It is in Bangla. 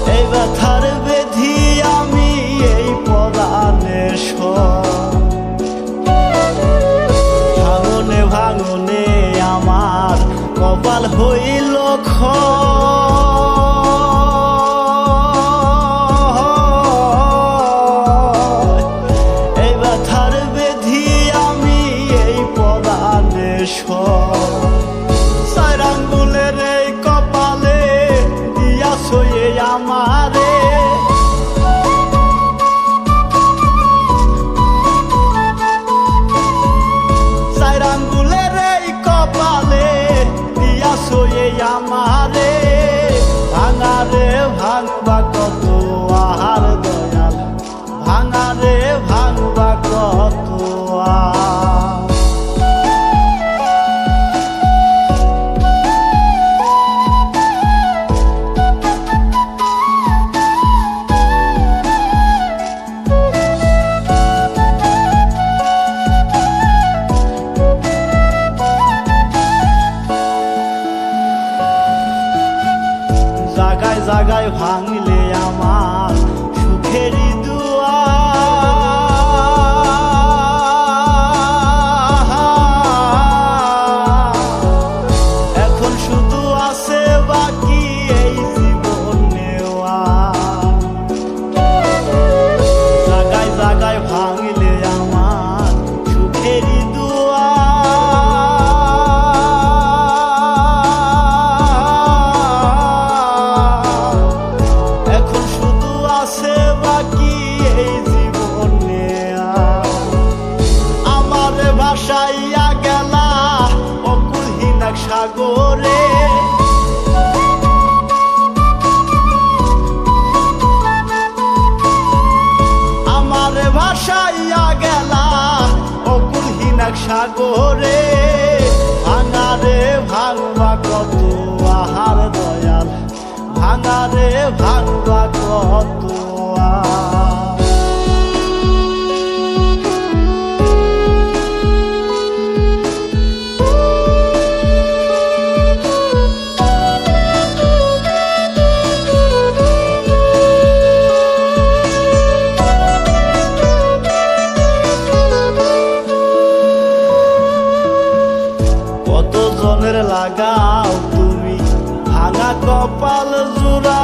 এই ব্যথার বেধি আমি এই পরাণে ভাঙনে ভাঙনে আমার কপাল হইল এই ব্যথার বেধি আমি এই পরাণে চার আঙ্গুলের এই কপালে দিয়াছ আমারে চার আঙ্গুলের এই কপালে দিয়াছ আমারে ভাঙারে ভাঙবা কত আহার দয়াল ভাঙারে ভাঙবা কত জাগায় জাগায় ভাঙলে আমার সুখেরই দুয়া এখন শুধু আছে বাকি এই জীবন নেওয়া জাগায় জাগায় ভাঙলে আমার সুখেরই দুয়া ভাসাইয়া গেলা অকুলহীন এক সাগরে আমারে ভাসাইয়া গেলা অকুলহীন এক সাগরে ভাঙারে ভাঙবা কত আহার দয়াল ভাঙারে ভাঙবা কত কতজনের লাগাও তুমি ভাঙা কপাল জোড়া